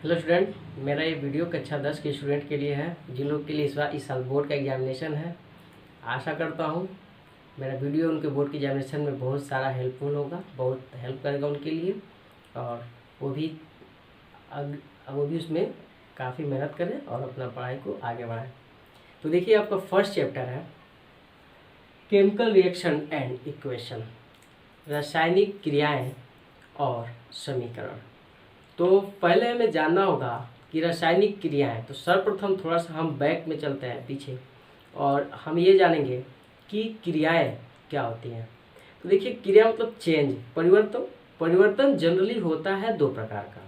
Hello student, मेरा ये video कक्षा 10 के स्टूडेंट के लिए है जिन लोग के लिए इस साल बोर्ड का एग्जामिनेशन है। आशा करता हूँ मेरा वीडियो उनके बोर्ड के एग्जामिनेशन में बहुत सारा हेल्पफुल होगा, बहुत हेल्प करेगा उनके लिए। और वो भी उसमें काफ़ी मेहनत करें और अपना पढ़ाई को आगे बढ़ाएं। तो देखिए, आपका फर्स्ट चैप्टर है केमिकल रिएक्शन एंड इक्वेशन, रासायनिक क्रियाएँ और समीकरण। तो पहले हमें जानना होगा कि रासायनिक क्रियाएं। तो सर्वप्रथम थोड़ा सा हम बैक में चलते हैं पीछे और हम ये जानेंगे कि क्रियाएं क्या होती हैं। तो देखिए, क्रिया मतलब चेंज, परिवर्तन। परिवर्तन जनरली होता है दो प्रकार का।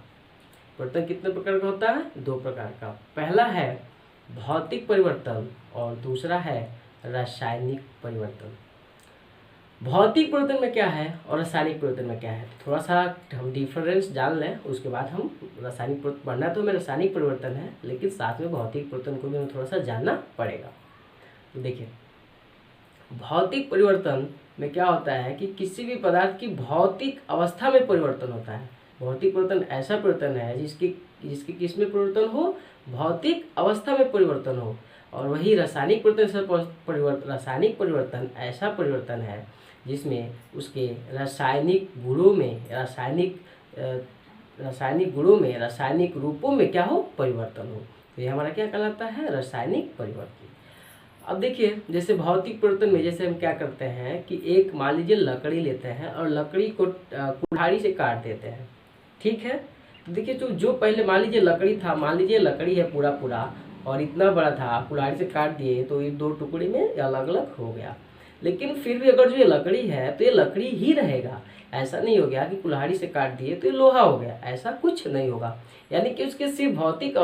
परिवर्तन कितने प्रकार का होता है? दो प्रकार का। पहला है भौतिक परिवर्तन और दूसरा है रासायनिक परिवर्तन। भौतिक परिवर्तन में क्या है और रासायनिक परिवर्तन में क्या है, थोड़ा सा हम डिफरेंस जान लें, उसके बाद हम रासायनिक परिवर्तन पढ़ना। तो हमें रासायनिक परिवर्तन है, लेकिन साथ में भौतिक परिवर्तन को भी हमें थोड़ा सा जानना पड़ेगा। तो देखिए, भौतिक परिवर्तन में क्या होता है कि किसी भी पदार्थ की भौतिक अवस्था में परिवर्तन होता है। भौतिक परिवर्तन ऐसा परिवर्तन है जिसकी किस में परिवर्तन हो? भौतिक अवस्था में परिवर्तन हो। और वही रासायनिक रासायनिक परिवर्तन ऐसा परिवर्तन है जिसमें उसके रासायनिक गुणों में रासायनिक रूपों में क्या हो? परिवर्तन हो। तो ये हमारा क्या कहलाता है? रासायनिक परिवर्तन। अब देखिए, जैसे भौतिक परिवर्तन में जैसे हम क्या करते हैं कि एक मान लीजिए लकड़ी लेते हैं और लकड़ी को कुल्हाड़ी से काट देते हैं, ठीक है। तो देखिए, जो पहले मान लीजिए लकड़ी था, मान लीजिए लकड़ी है पूरा और इतना बड़ा था, कुल्हाड़ी से काट दिए तो ये दो टुकड़े में अलग अलग हो गया। लेकिन फिर भी अगर जो ये लकड़ी है तो ये लकड़ी ही रहेगा। ऐसा नहीं हो गया कि कुल्हाड़ी से काट दिए तो ये लोहा हो गया, ऐसा कुछ नहीं होगा। यानी कि उसके सिर्फ भौतिक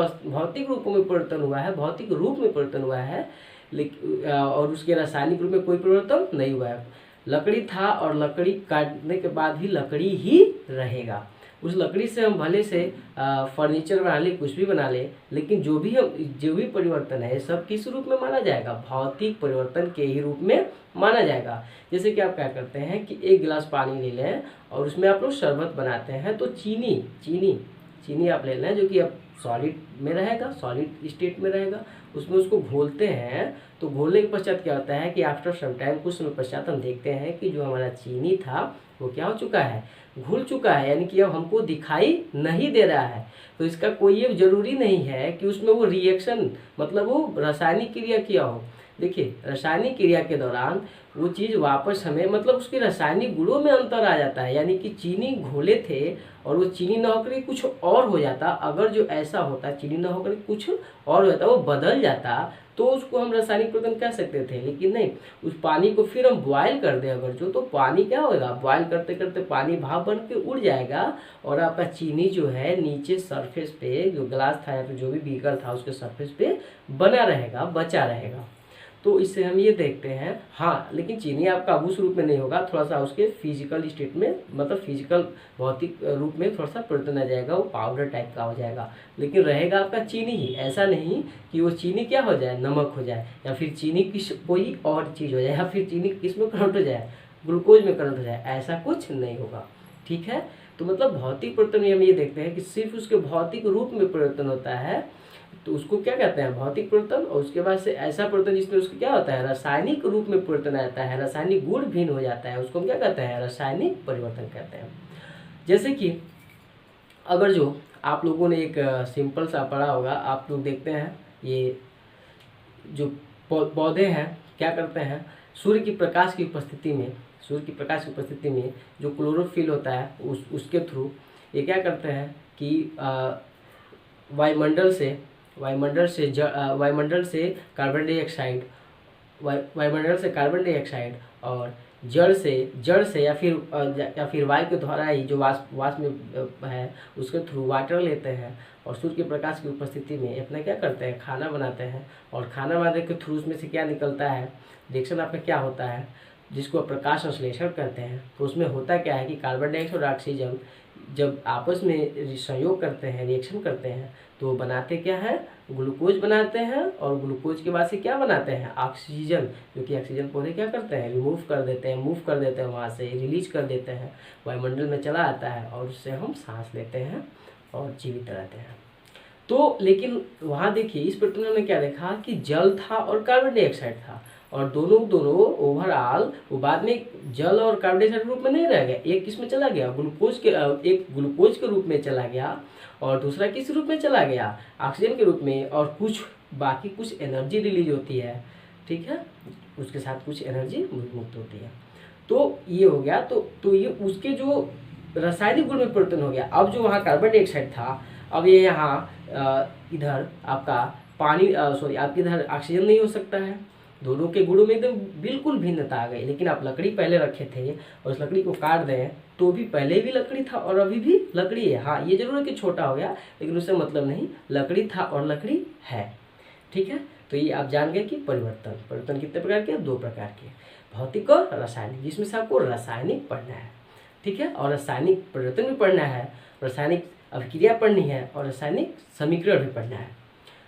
रूपों में परिवर्तन हुआ है, भौतिक रूप में परिवर्तन हुआ है, लेकिन और उसके रासायनिक रूप में कोई परिवर्तन नहीं हुआ है। लकड़ी था और लकड़ी काटने के बाद भी लकड़ी ही रहेगा। उस लकड़ी से हम भले से फर्नीचर बना ले, कुछ भी बना ले, लेकिन जो भी परिवर्तन है सब किस रूप में माना जाएगा? भौतिक परिवर्तन के ही रूप में माना जाएगा। जैसे कि आप क्या करते हैं कि एक गिलास पानी ले लें और उसमें आप लोग शरबत बनाते हैं, तो चीनी आप ले लें जो कि अब सॉलिड में रहेगा, सॉलिड स्टेट में रहेगा। उसमें उसको घोलते हैं, तो घोलने के पश्चात क्या होता है कि आफ्टर सम टाइम, कुछ समय पश्चात हम देखते हैं कि जो हमारा चीनी था वो क्या हो चुका है? घुल चुका है, यानी कि अब हमको दिखाई नहीं दे रहा है। तो इसका कोई ये जरूरी नहीं है कि उसमें वो रिएक्शन मतलब वो रासायनिक क्रिया किया हो। देखिए, रासायनिक क्रिया के दौरान वो चीज़ वापस हमें मतलब उसके रासायनिक गुणों में अंतर आ जाता है। यानी कि चीनी घोले थे और वो चीनी न होकर कुछ और हो जाता। अगर जो ऐसा होता, चीनी न होकर कुछ और हो जाता, वो बदल जाता, तो उसको हम रासायनिक परिवर्तन कह सकते थे। लेकिन नहीं, उस पानी को फिर हम बॉयल कर दें अगर जो, तो पानी क्या होगा? बॉयल करते करते पानी भाप बन के उड़ जाएगा और आपका चीनी जो है नीचे सरफेस पे, जो ग्लास था या फिर जो भी बीकर था उसके सरफेस पे बना रहेगा, बचा रहेगा। तो इससे हम ये देखते हैं। हाँ, लेकिन चीनी आपका उस रूप में नहीं होगा, थोड़ा सा उसके फिजिकल स्टेट में मतलब फिजिकल भौतिक रूप में थोड़ा सा परिवर्तन आ जाएगा, वो पाउडर टाइप का हो जाएगा, लेकिन रहेगा आपका चीनी ही। ऐसा नहीं कि वो चीनी क्या हो जाए? नमक हो जाए, या फिर चीनी किस कोई और चीज़ हो जाए, या फिर चीनी किस में कन्वर्ट हो जाए? ग्लूकोज में कन्वर्ट हो जाए, ऐसा कुछ नहीं होगा, ठीक है। तो मतलब भौतिक परिवर्तन में हम ये देखते हैं कि सिर्फ उसके भौतिक रूप में परिवर्तन होता है, तो उसको क्या कहते हैं? भौतिक परिवर्तन। और उसके बाद से ऐसा परिवर्तन जिसमें उसको क्या होता है? रासायनिक रूप में परिवर्तन आता है, रासायनिक गुण भिन्न हो जाता है, उसको हम क्या कहते हैं? रासायनिक परिवर्तन कहते हैं। जैसे कि अगर जो आप लोगों ने एक सिंपल सा पढ़ा होगा, आप लोग देखते हैं ये जो पौधे हैं क्या करते हैं? सूर्य की प्रकाश की उपस्थिति में जो क्लोरोफिल होता है उसके थ्रू ये क्या करते हैं कि वायुमंडल से कार्बन डाइऑक्साइड और जड़ से या फिर वायु के द्वारा ही जो वाष्प में है उसके थ्रू वाटर लेते हैं और सूर्य के प्रकाश की उपस्थिति में अपना क्या करते हैं? खाना बनाते हैं। और खाना बनाने के थ्रू उसमें से क्या निकलता है? रिएक्शन आपका क्या होता है जिसको प्रकाश संश्लेषण कहते हैं। तो उसमें होता क्या है कि कार्बन डाइऑक्साइड और ऑक्सीजन जब आपस में संयोग करते हैं, रिएक्शन करते हैं, तो बनाते क्या है? ग्लूकोज बनाते हैं। और ग्लूकोज के बाद से क्या बनाते हैं? ऑक्सीजन, जो कि ऑक्सीजन पौधे क्या करते हैं? मूव कर देते हैं, वहाँ से रिलीज कर देते हैं, वायुमंडल में चला आता है और उससे हम सांस लेते हैं और जीवित रहते हैं। तो लेकिन वहाँ देखिए इस पेट्रोल ने क्या देखा कि जल था और कार्बन डाइऑक्साइड था, और दोनों दोनों ओवरऑल वो बाद में जल और कार्बन डाइऑक्साइड रूप में नहीं रह गया, एक किस में चला गया, ग्लूकोज के एक ग्लूकोज के रूप में चला गया, और दूसरा किस रूप में चला गया, ऑक्सीजन के रूप में, और कुछ बाकी कुछ एनर्जी रिलीज होती है, ठीक है, उसके साथ कुछ एनर्जी मुक्त होती है। तो ये हो गया, तो ये उसके जो रासायनिक गुण में परिवर्तन हो गया। अब जो वहाँ कार्बन डाइऑक्साइड था, अब ये यहाँ इधर आपका पानी सॉरी आपके इधर ऑक्सीजन नहीं हो सकता है, दोनों के गुणों में एकदम बिल्कुल भिन्नता आ गई। लेकिन आप लकड़ी पहले रखे थे और उस लकड़ी को काट दें तो भी पहले भी लकड़ी था और अभी भी लकड़ी है। हाँ, ये जरूर है कि छोटा हो गया, लेकिन उससे मतलब नहीं, लकड़ी था और लकड़ी है, ठीक है। तो ये आप जान गए कि परिवर्तन कितने प्रकार के, 2 प्रकार के, भौतिक और रासायनिक, जिसमें से आपको रासायनिक पढ़ना है, ठीक है, और रासायनिक परिवर्तन भी पढ़ना है, रासायनिक अभिक्रिया पढ़नी है, और रासायनिक समीकरण भी पढ़ना है।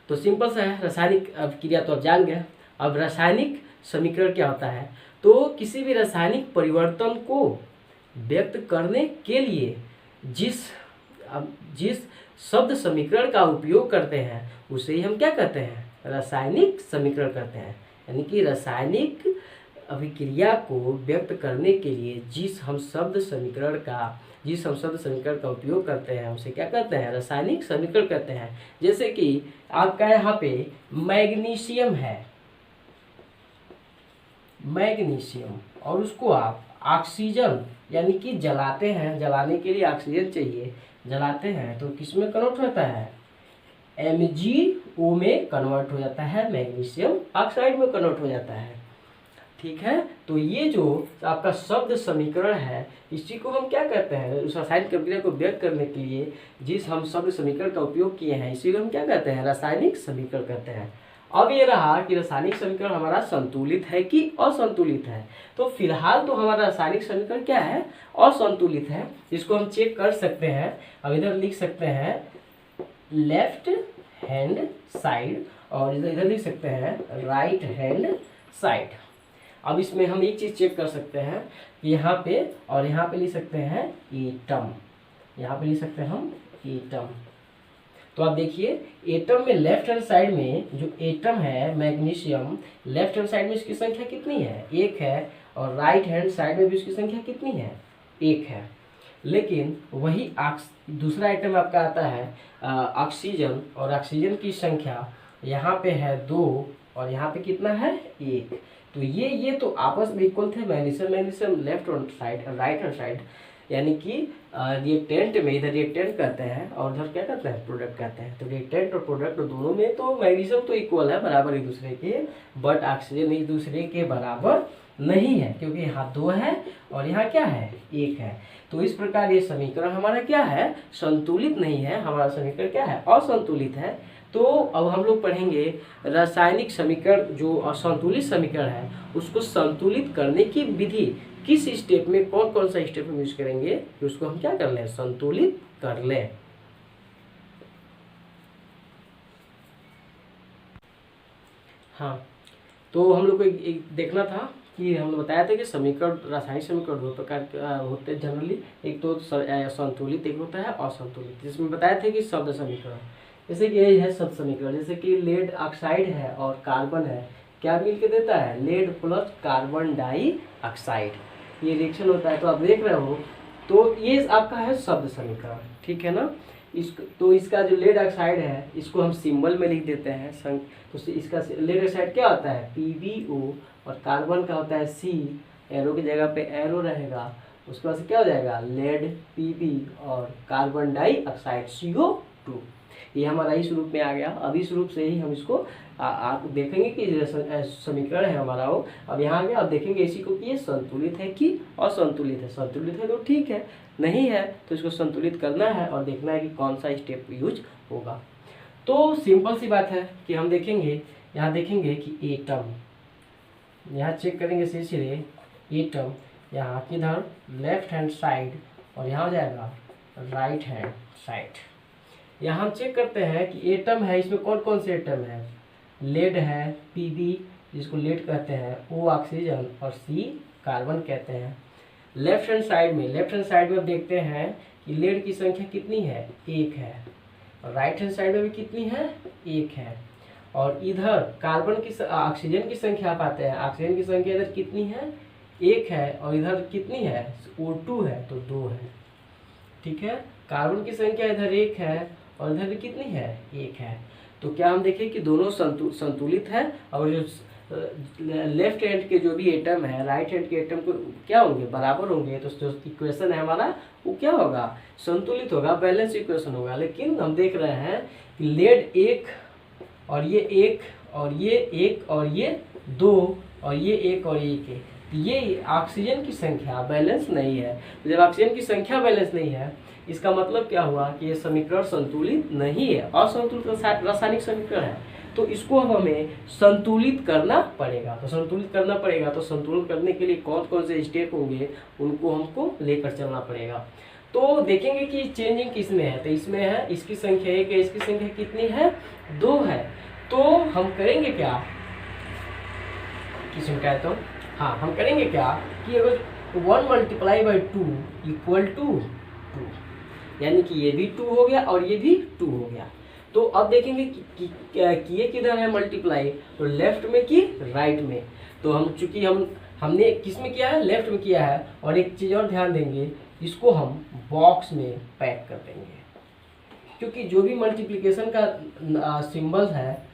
तो सिंपल सा है, रासायनिक अभिक्रिया तो आप जान गए। अब रासायनिक समीकरण क्या होता है, तो किसी भी रासायनिक परिवर्तन को व्यक्त करने के लिए जिस शब्द समीकरण का उपयोग करते हैं उसे ही हम क्या कहते हैं, रासायनिक समीकरण कहते हैं। यानी कि रासायनिक अभिक्रिया को व्यक्त करने के लिए जिस हम शब्द समीकरण का उपयोग करते हैं उसे क्या कहते हैं, रासायनिक समीकरण कहते हैं। जैसे कि आपका यहाँ पे मैग्नीशियम है, मैग्नीशियम, और उसको आप ऑक्सीजन यानी कि जलाते हैं, जलाने के लिए ऑक्सीजन चाहिए, जलाते हैं तो किस में कन्वर्ट होता है, MgO में कन्वर्ट हो जाता है, मैग्नीशियम ऑक्साइड में कन्वर्ट हो जाता है, ठीक है। तो ये जो आपका शब्द समीकरण है इसी को हम क्या कहते हैं, उस रासायनिक अभिक्रिया को व्यक्त करने के लिए जिस हम शब्द समीकरण का उपयोग किए हैं इसी को हम क्या कहते हैं, रासायनिक समीकरण कहते हैं। अब ये रहा कि रासायनिक समीकरण हमारा संतुलित है कि असंतुलित है। तो फिलहाल तो हमारा रासायनिक समीकरण क्या है, असंतुलित है। इसको हम चेक कर सकते हैं। अब इधर लिख सकते हैं लेफ्ट हैंड साइड और इधर लिख सकते हैं राइट हैंड साइड। अब इसमें हम एक चीज़ चेक कर सकते हैं कि यहाँ पे और यहाँ पे लिख सकते हैं एटम, यहाँ पे लिख सकते हैं हम एटम। तो आप देखिए एटम में लेफ्ट हैंड साइड में जो एटम है मैग्नीशियम, लेफ्ट हैंड साइड में इसकी संख्या कितनी है, 1 है, और राइट हैंड साइड में भी इसकी संख्या कितनी है, 1 है। लेकिन वही दूसरा आइटम आपका आता है ऑक्सीजन, और ऑक्सीजन की संख्या यहाँ पे है 2 और यहाँ पे कितना है, 1। तो ये तो आपस में इक्वल थे, magnesium left hand side right hand side, यानी कि रिएक्टेंट में इधर रिएक्टेंट कहते हैं और उधर क्या कहते हैं, प्रोडक्ट कहते हैं। तो रिएक्टेंट और प्रोडक्ट दोनों में तो मैग्नीशियम तो इक्वल है, बराबर एक दूसरे के, बट ऑक्सीजन एक दूसरे के बराबर नहीं है, क्योंकि यहाँ 2 है और यहाँ क्या है, 1 है। तो इस प्रकार ये समीकरण हमारा क्या है, संतुलित नहीं है, हमारा समीकरण क्या है, असंतुलित है। तो अब हम लोग पढ़ेंगे रासायनिक समीकरण, जो असंतुलित समीकरण है उसको संतुलित करने की विधि, किस स्टेप में कौन कौन सा स्टेप हम यूज करेंगे कि उसको हम क्या कर लें, संतुलित कर लें। हाँ, तो हम लोग को एक देखना था कि हम लोग बताया था कि समीकरण, रासायनिक समीकरण 2 प्रकार के होते हैं जनरली, एक तो संतुलित, एक होता है असंतुलित। जिसमें बताया था कि शब्द समीकरण, जैसे कि ये है शब्द समीकरण, जैसे कि लेड ऑक्साइड है और कार्बन है, क्या मिल के देता है, लेड प्लस कार्बन डाइऑक्साइड, ये रिएक्शन होता है। तो आप देख रहे हो, तो ये आपका है शब्द समीकरण, ठीक है ना। तो इसका जो लेड ऑक्साइड है इसको हम सिंबल में लिख देते हैं, तो इसका लेड ऑक्साइड क्या होता है, PbO, और कार्बन का होता है C, एरो की जगह पे एरो रहेगा, उसके बाद से क्या हो जाएगा, लेड Pb, और कार्बन डाइऑक्साइड CO2। ये हमारा इस रूप में आ गया। अब इस रूप से ही हम इसको आप देखेंगे कि समीकरण है हमारा वो अब यहाँ आ गया। अब देखेंगे इसी को कि ये संतुलित है कि असंतुलित है। संतुलित है तो ठीक है, नहीं है तो इसको संतुलित करना है और देखना है कि कौन सा स्टेप यूज होगा। तो सिंपल सी बात है कि हम देखेंगे, यहाँ देखेंगे कि एटम, यहाँ चेक करेंगे सीधे एटम, यहाँ किधर लेफ्ट हैंड साइड और यहाँ हो जाएगा राइट हैंड साइड। यहाँ हम चेक करते हैं कि एटम है, इसमें कौन कौन से एटम है, लेड है, Pb जिसको लेड कहते हैं, O ऑक्सीजन और C कार्बन कहते हैं। लेफ्ट हैंड साइड में अब देखते हैं कि लेड की संख्या कितनी है, 1 है, और राइट हैंड साइड में भी कितनी है, 1 है। और इधर कार्बन की ऑक्सीजन की संख्या आप आते हैं, ऑक्सीजन की संख्या इधर कितनी है, 1 है, और इधर कितनी है, O2 है, तो 2 है। ठीक है, कार्बन की संख्या इधर 1 है और इधर भी कितनी है, 1 है। तो क्या हम देखें कि दोनों संतुलित है, और जो लेफ्ट हैंड के जो भी एटम है राइट हैंड के एटम को क्या होंगे, बराबर होंगे। तो जो इक्वेशन है हमारा वो क्या होगा, संतुलित होगा, बैलेंस इक्वेशन होगा। लेकिन हम देख रहे हैं कि लेड 1 और ये 1 और ये 1 और ये 2 और ये 1 और ये 1 है, ये ऑक्सीजन की संख्या बैलेंस नहीं है। तो जब ऑक्सीजन की संख्या बैलेंस नहीं है, इसका मतलब क्या हुआ कि ये समीकरण संतुलित नहीं है, असंतुलित रासायनिक समीकरण है। तो इसको अब हमें संतुलित करना पड़ेगा। तो संतुलित करना पड़ेगा, तो संतुलित करने के लिए कौन कौन से स्टेप होंगे उनको हमको लेकर चलना पड़ेगा। तो देखेंगे कि चेंजिंग किस में है, तो इसमें है, इसकी संख्या 1 है, इसकी संख्या कितनी है, 2 है। तो हम करेंगे क्या, किसमें कहता हूँ, हाँ हम करेंगे क्या कि अगर 1 × 2 = 2, यानी कि ये भी 2 हो गया और ये भी 2 हो गया। तो अब देखेंगे कि ये किधर है मल्टीप्लाई, तो लेफ्ट में कि राइट में। तो हम चूंकि हमने किस में किया है, लेफ्ट में किया है। और एक चीज़ और ध्यान देंगे, इसको हम बॉक्स में पैक कर देंगे, क्योंकि जो भी मल्टीप्लिकेशन का सिंबल है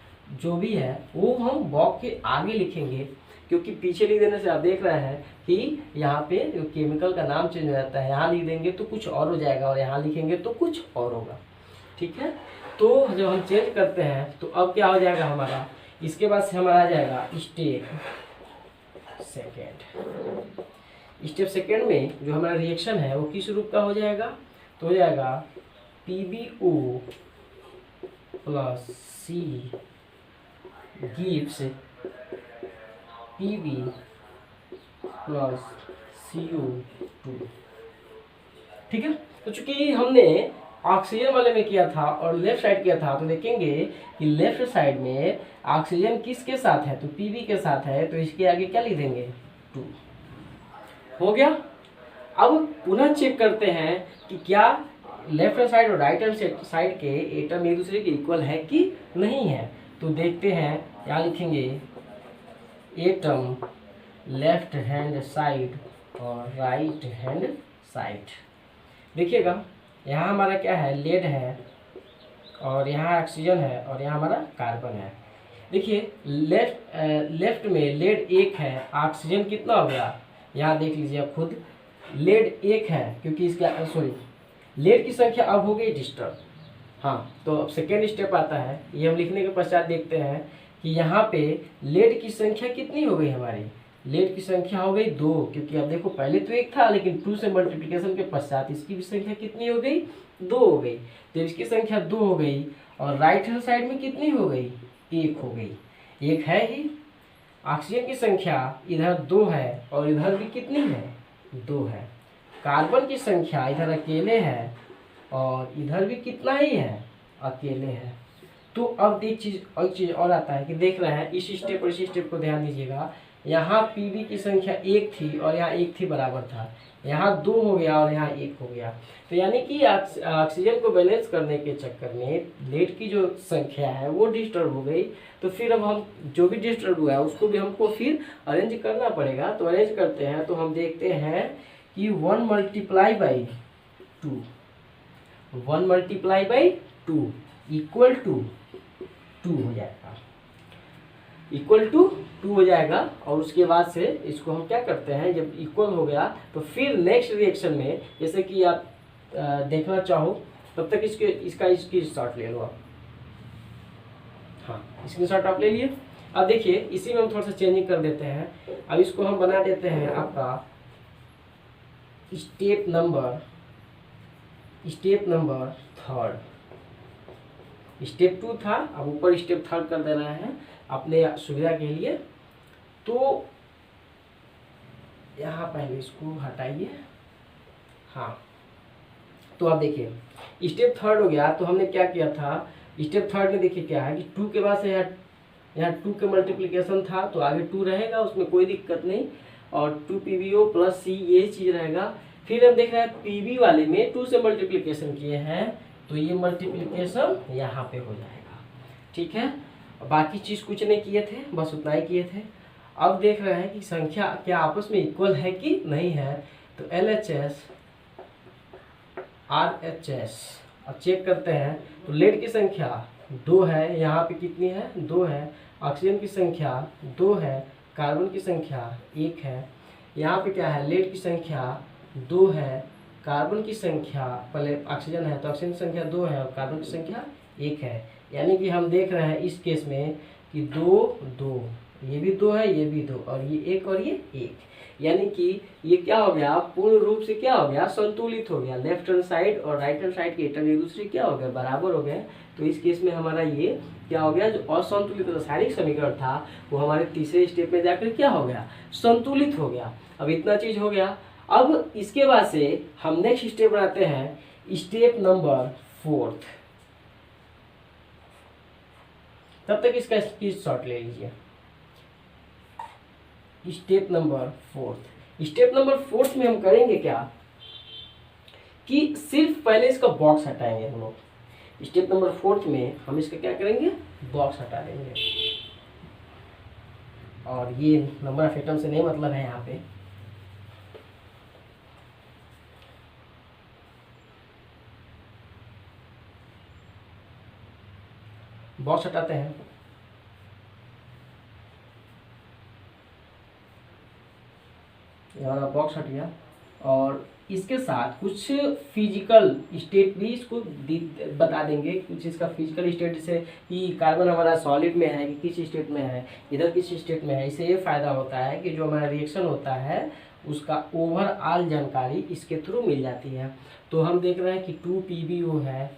जो भी है वो हम बॉक्स के आगे लिखेंगे, क्योंकि पीछे लिख देने से आप देख रहे हैं कि यहाँ पे जो केमिकल का नाम चेंज हो जाता है, यहाँ लिख देंगे तो कुछ और हो जाएगा और यहाँ लिखेंगे तो कुछ और होगा। ठीक है, तो जब हम चेंज करते हैं तो अब क्या हो जाएगा हमारा, इसके बाद से हमारा आ जाएगा स्टेप सेकेंड में जो हमारा रिएक्शन है वो किस रूप का हो जाएगा, तो हो जाएगा PbO + C gives Pb + CO2। ठीक है, तो चूंकि हमने ऑक्सीजन वाले में किया था और लेफ्ट साइड किया था, तो देखेंगे कि लेफ्ट साइड में ऑक्सीजन किसके साथ है, तो Pb के साथ है, तो इसके आगे क्या लिख देंगे, 2 हो गया। अब पुनः चेक करते हैं कि क्या लेफ्ट साइड और राइट हैंड साइड के एटम एक दूसरे के इक्वल है कि नहीं है। तो देखते हैं, क्या लिखेंगे, एटम लेफ्ट हैंड साइड और राइट हैंड साइड। देखिएगा यहाँ हमारा क्या है, लेड है, और यहाँ ऑक्सीजन है, और यहाँ हमारा कार्बन है। देखिए लेफ्ट में लेड 1 है, ऑक्सीजन कितना हो गया, यहाँ देख लीजिए आप खुद, लेड 1 है, क्योंकि इसका लेड की संख्या अब हो गई डिस्टर्ब। हाँ, तो अब सेकेंड स्टेप आता है, ये हम लिखने के पश्चात देखते हैं कि यहाँ पे लेड की संख्या कितनी हो गई हमारी, लेड की संख्या हो गई 2, क्योंकि अब देखो पहले तो 1 था, लेकिन 2 से मल्टीप्लिकेशन के पश्चात इसकी भी संख्या कितनी हो गई, 2 हो गई। तो इसकी संख्या 2 हो गई, और राइट हैंड साइड में कितनी हो गई, 1 हो गई, 1 है ही। ऑक्सीजन की संख्या इधर 2 है और इधर भी कितनी है, 2 है। कार्बन की संख्या इधर अकेले है और इधर भी कितना ही है, अकेले है। तो अब एक चीज़ और आता है कि देख रहे हैं इस स्टेप और इस स्टेप को ध्यान दीजिएगा, यहाँ Pb की संख्या 1 थी और यहाँ 1 थी, बराबर था, यहाँ 2 हो गया और यहाँ 1 हो गया। तो यानी कि ऑक्सीजन को बैलेंस करने के चक्कर में लेड की जो संख्या है वो डिस्टर्ब हो गई। तो फिर अब हम जो भी डिस्टर्ब हुआ है उसको भी हमको फिर अरेंज करना पड़ेगा। तो अरेंज करते हैं तो हम देखते हैं कि 1 × 2 1 × 2 = 2 हो जाएगा, इक्वल टू 2 हो जाएगा। और उसके बाद से इसको हम क्या करते हैं, जब इक्वल हो गया तो फिर नेक्स्ट रिएक्शन में, जैसे कि आप देखना चाहो तब तक इसका स्क्रीनशॉट ले लो आप। हाँ, स्क्रीनशॉट आप ले लिए। अब देखिए इसी में हम थोड़ा सा चेंजिंग कर देते हैं। अब इसको हम बना देते हैं आपका स्टेप नंबर 3। स्टेप 2 था, अब ऊपर स्टेप 3 कर दे रहे हैं अपने सुविधा के लिए। तो यहाँ पहले इसको हटाइए। हाँ, तो आप देखिए स्टेप 3 हो गया। तो हमने क्या किया था, स्टेप 3 में देखिए क्या है कि 2 के बाद से यहाँ 2 के मल्टीप्लिकेशन था, तो आगे 2 रहेगा, उसमें कोई दिक्कत नहीं। और 2 PbO + C ये चीज़ रहेगा। फिर हम देख रहे हैं Pb वाले में 2 से मल्टीप्लिकेशन किए हैं, तो ये मल्टीप्लिकेशन यहाँ पे हो जाएगा। ठीक है, बाकी चीज़ कुछ नहीं किए थे, बस उतना ही किए थे। अब देख रहे हैं कि संख्या क्या आपस में इक्वल है कि नहीं है, तो LHS RHS अब चेक करते हैं। तो लेड की संख्या 2 है, यहाँ पे कितनी है 2 है, ऑक्सीजन की संख्या 2 है, कार्बन की संख्या 1 है। यहाँ पे क्या है, लेड की संख्या 2 है, कार्बन की संख्या, पहले ऑक्सीजन है तो ऑक्सीजन की संख्या 2 है और कार्बन की संख्या 1 है। यानी कि हम देख रहे हैं इस केस में कि 2 2, ये भी 2 है, ये भी 2, और ये 1 और ये 1, यानी कि ये क्या हो गया, पूर्ण रूप से क्या हो गया, संतुलित हो गया। लेफ्ट हैंड साइड और राइट हैंड साइड के एटम एक दूसरे क्या हो गया, बराबर हो गए। तो इस केस में हमारा ये क्या हो गया, जो असंतुलित रासायनिक समीकरण था वो हमारे तीसरे स्टेप में जाकर क्या हो गया, संतुलित हो गया। अब इतना चीज हो गया। अब इसके बाद से हम नेक्स्ट स्टेप बनाते हैं, स्टेप नंबर 4। तब तक इसका स्क्रीनशॉट ले लीजिए। स्टेप नंबर 4, स्टेप नंबर 4 में हम करेंगे क्या कि सिर्फ पहले इसका बॉक्स हटाएंगे हम लोग। स्टेप नंबर 4 में हम इसका क्या करेंगे, बॉक्स हटा देंगे। और ये नंबर ऑफ एटम से नहीं मतलब है, यहाँ पे बॉक्स हटाते हैं। हमारा बॉक्स हट गया और इसके साथ कुछ फिजिकल स्टेट भी इसको बता देंगे। कुछ इसका फिजिकल स्टेट, जैसे कि कार्बन हमारा सॉलिड में है कि किस स्टेट में है, इधर किस स्टेट में है। इससे ये फायदा होता है कि जो हमारा रिएक्शन होता है उसका ओवरऑल जानकारी इसके थ्रू मिल जाती है। तो हम देख रहे हैं कि 2PbO है,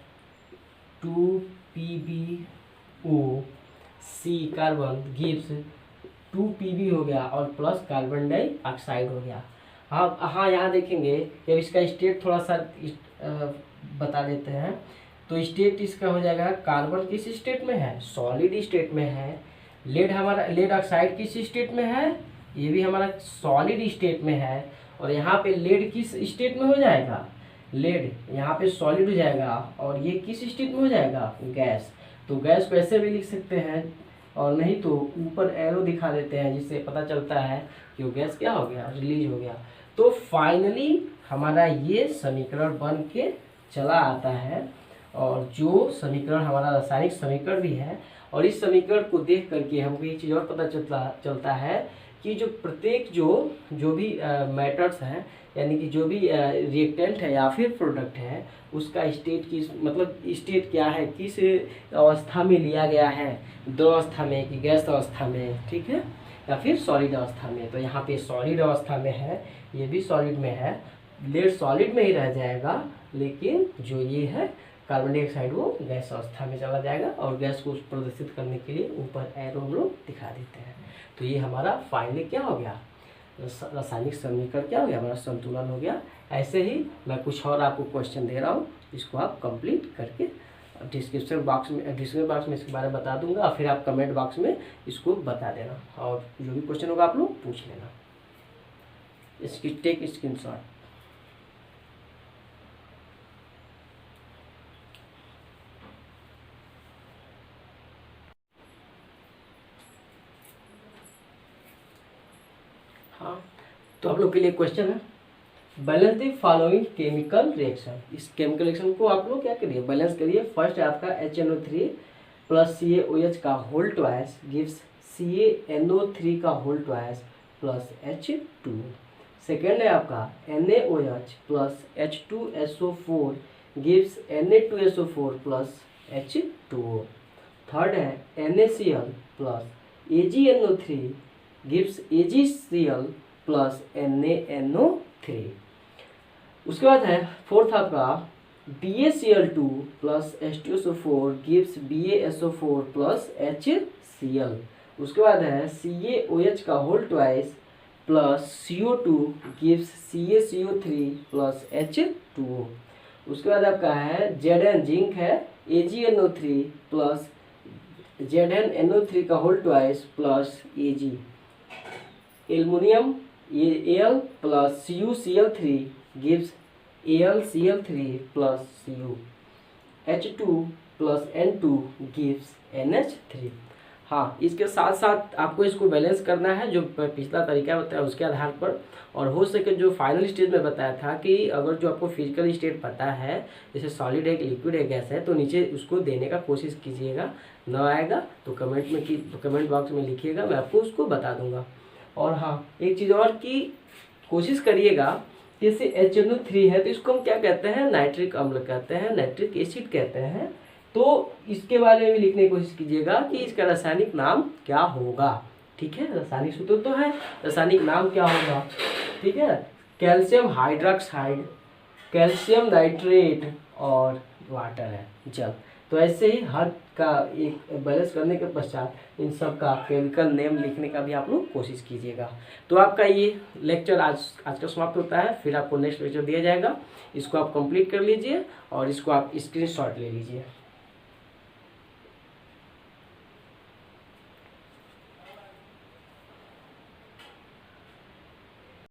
2PbO C carbon gives 2Pb हो गया और प्लस कार्बन डाइऑक्साइड हो गया। हाँ यहाँ देखेंगे कि इसका स्टेट थोड़ा सा बता देते हैं। तो स्टेट इसका हो जाएगा, कार्बन किस स्टेट में है, सॉलिड स्टेट में है। लेड हमारा, लेड ऑक्साइड किस स्टेट में है, ये भी हमारा सॉलिड स्टेट में है। और यहाँ पे लेड किस स्टेट में हो जाएगा, लेड यहाँ पे सॉलिड हो जाएगा और ये किस स्टेट में हो जाएगा, गैस। तो गैस को ऐसे भी लिख सकते हैं, और नहीं तो ऊपर एरो दिखा देते हैं जिससे पता चलता है कि वो गैस क्या हो गया, रिलीज हो गया। तो फाइनली हमारा ये समीकरण बन के चला आता है। और जो समीकरण हमारा रासायनिक समीकरण भी है, और इस समीकरण को देख करके हमको एक चीज़ और पता चलता है कि जो प्रत्येक जो भी मैटर्स हैं, यानी कि जो भी रिएक्टेंट है या फिर प्रोडक्ट है, उसका स्टेट किस, मतलब स्टेट क्या है, किस अवस्था में लिया गया है, द्रवावस्था में कि गैस अवस्था में, ठीक है, या फिर सॉलिड अवस्था में। तो यहाँ पे सॉलिड अवस्था में है, ये भी सॉलिड में है, लेड सॉलिड में ही रह जाएगा, लेकिन जो ये है कार्बन डाइऑक्साइड वो गैस अवस्था में चला जाएगा। और गैस को प्रदर्शित करने के लिए ऊपर एरो हम लोग दिखा देते हैं। तो ये हमारा फाइनली क्या हो गया, रासायनिक समीकरण क्या हो गया, हमारा संतुलन हो गया। ऐसे ही मैं कुछ और आपको क्वेश्चन दे रहा हूँ, इसको आप कंप्लीट करके डिस्क्रिप्शन बॉक्स में इसके बारे में बता दूंगा, फिर आप कमेंट बॉक्स में इसको बता देना, और जो भी क्वेश्चन होगा आप लोग पूछ लेना। इसकी टेक स्क्रीनशॉट। हाँ, तो आप लोग के लिए क्वेश्चन है, balance the following chemical reaction. इस केमिकल रिएक्शन को आप लोग क्या करिए, बैलेंस करिए। फर्स्ट है आपका HNO3 प्लस CaOH का होल ट्वाइस गिव्स CaNO3 का whole twice plus H2। Second है आपका NaOH plus H2SO4 gives Na2SO4 plus H2O। Third है NaCl plus AgNO3 gives AgCl plus NaNO3। उसके बाद है फोर्थ आपका BaCl2 plus H2SO4 gives BaSO4 plus HCl। उसके बाद है CaOH का whole twice plus CO2 gives CaCO3 plus H2O। उसके बाद आपका है Zn जिंक है AgNO3 प्लस ZnNO3 का whole twice plus Ag। Aluminium Al plus CuCl3 gives AlCl3 plus Cu। H2 plus N2 gives NH3। हाँ, इसके साथ साथ आपको इसको बैलेंस करना है जो पिछला तरीका बताया उसके आधार पर। और हो सके जो फाइनल स्टेज में बताया था कि अगर जो आपको फिजिकल स्टेट पता है, जैसे सॉलिड है, लिक्विड है, गैस है, तो नीचे उसको देने का कोशिश कीजिएगा। न आएगा तो कमेंट बॉक्स में लिखिएगा, मैं आपको उसको बता दूंगा। और हाँ, एक चीज़ और की कोशिश करिएगा, जैसे HNO3 है तो इसको हम क्या कहते हैं, नाइट्रिक अम्ल कहते हैं, नाइट्रिक एसिड कहते हैं। तो इसके बारे में भी लिखने की कोशिश कीजिएगा कि इसका रासायनिक नाम क्या होगा। ठीक है, रासायनिक सूत्र तो है, रासायनिक नाम क्या होगा। ठीक है, कैल्शियम हाइड्रोक्साइड, कैल्शियम नाइट्रेट और वाटर है, जल। तो ऐसे ही हर का एक बैलेंस करने के पश्चात इन सब का केमिकल नेम लिखने का भी आप लोग कोशिश कीजिएगा। तो आपका ये लेक्चर आज का समाप्त होता है, फिर आपको नेक्स्ट लेक्चर दिया जाएगा। इसको आप कंप्लीट कर लीजिए और इसको आप स्क्रीनशॉट ले लीजिए।